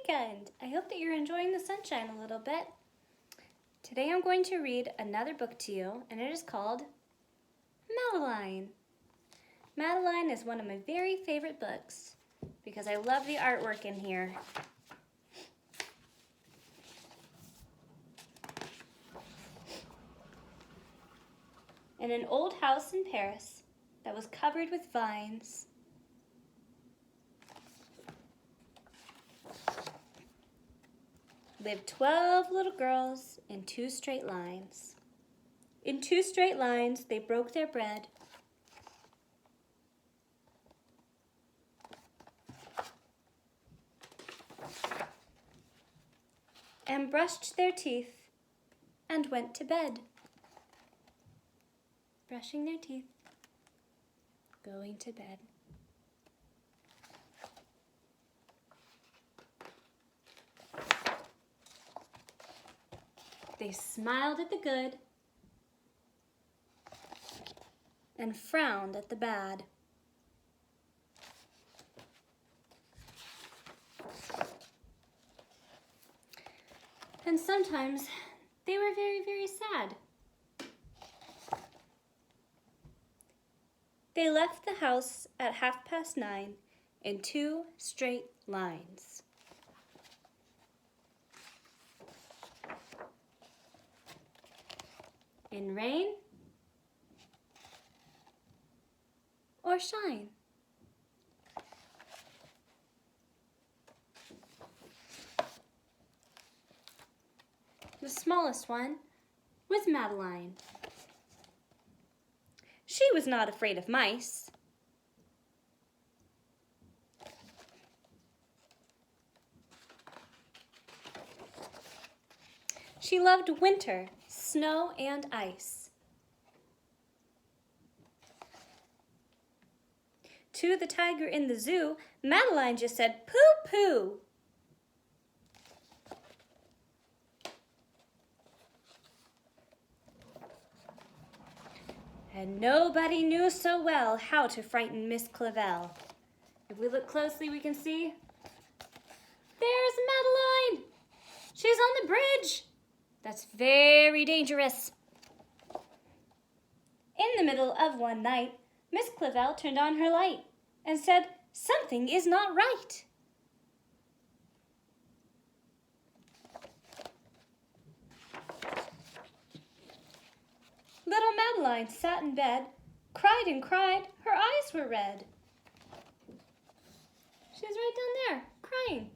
weekend. I hope that you're enjoying the sunshine a little bit. Today I'm going to read another book to you, and it is called Madeline. Madeline is one of my very favorite books because I love the artwork in here. In an old house in Paris that was covered with vines, lived 12 little girls in 2 straight lines. In 2 straight lines, they broke their bread. And brushed their teeth and went to bed. Brushing their teeth, going to bed. They smiled at the good and frowned at the bad. And sometimes they were very, very sad. They left the house at 9:30 in 2 straight lines. In rain or shine. The smallest one was Madeline. She was not afraid of mice. She loved winter, snow, and ice. To the tiger in the zoo, Madeline just said, "Pooh, pooh." And nobody knew so well how to frighten Miss Clavel. If we look closely, we can see, there's Madeline. She's on the bridge. That's very dangerous. In the middle of one night, Miss Clavel turned on her light and said, "Something is not right." Little Madeline sat in bed, cried and cried. Her eyes were red. She's right down there, crying.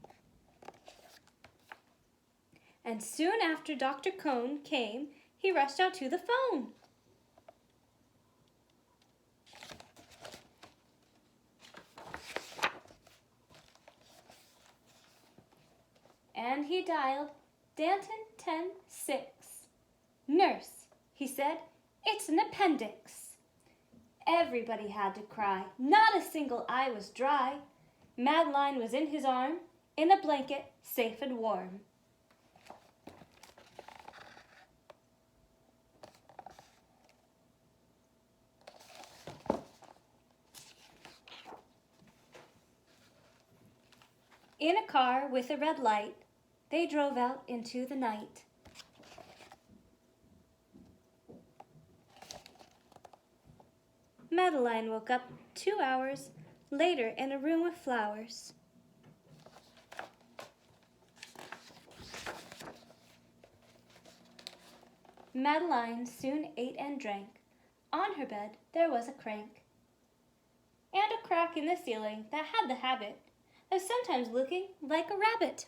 And soon after Dr. Cone came, he rushed out to the phone. And he dialed Danton 10-6. "Nurse," he said, "it's an appendix." Everybody had to cry. Not a single eye was dry. Madeline was in his arm, in a blanket, safe and warm. In a car with a red light, they drove out into the night. Madeline woke up 2 hours later in a room with flowers. Madeline soon ate and drank. On her bed there was a crank and a crack in the ceiling that had the habit of sometimes looking like a rabbit.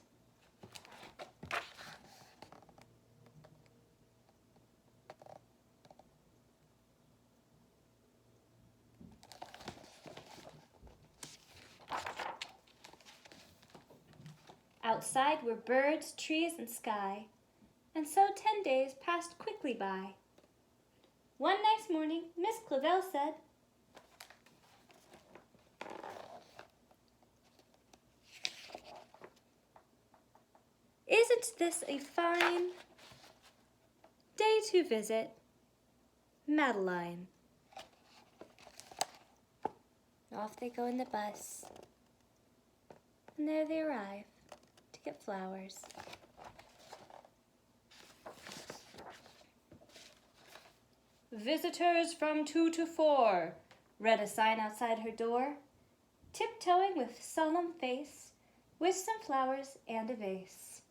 Outside were birds, trees, and sky, and so 10 days passed quickly by. One nice morning, Miss Clavel said, "Isn't this a fine day to visit Madeline?" Off they go in the bus, and there they arrive get flowers. "Visitors from 2 to 4, read a sign outside her door, tiptoeing with solemn face, with some flowers and a vase.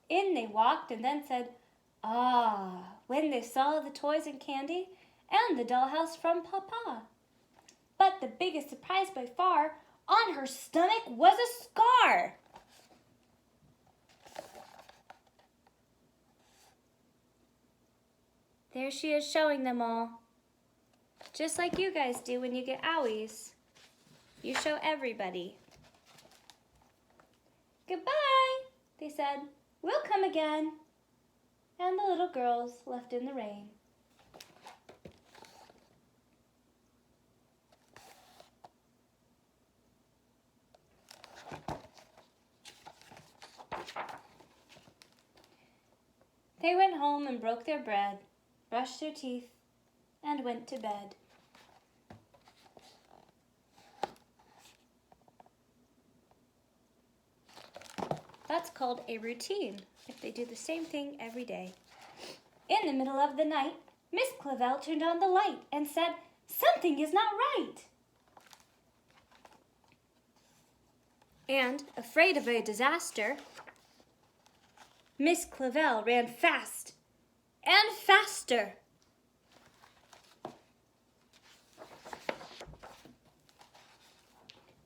In they walked and then said, "Ah," when they saw the toys and candy and the dollhouse from Papa. But the biggest surprise by far, on her stomach was a scar. There she is showing them all. Just like you guys do when you get owies. You show everybody. "Goodbye," they said. "We'll come again." And the little girls left in the rain. They went home and broke their bread, brushed their teeth, and went to bed. That's called a routine, if they do the same thing every day. In the middle of the night, Miss Clavel turned on the light and said, "Something is not right." And, afraid of a disaster, Miss Clavel ran fast and faster.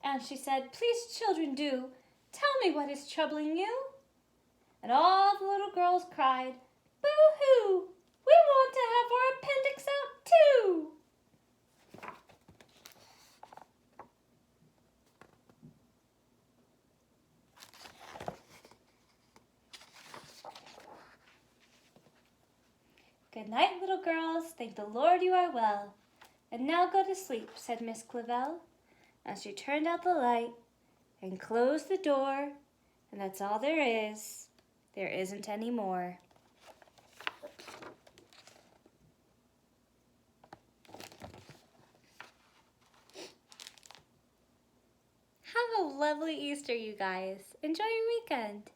And she said, "Please, children, do tell me what is troubling you." And all the little girls cried, "Boo-hoo! We want to have our appendix out too!" "Good night, little girls. Thank the Lord you are well. And now go to sleep," said Miss Clavel, as she turned out the light and closed the door. And that's all there is. There isn't any more. Have a lovely Easter, you guys. Enjoy your weekend.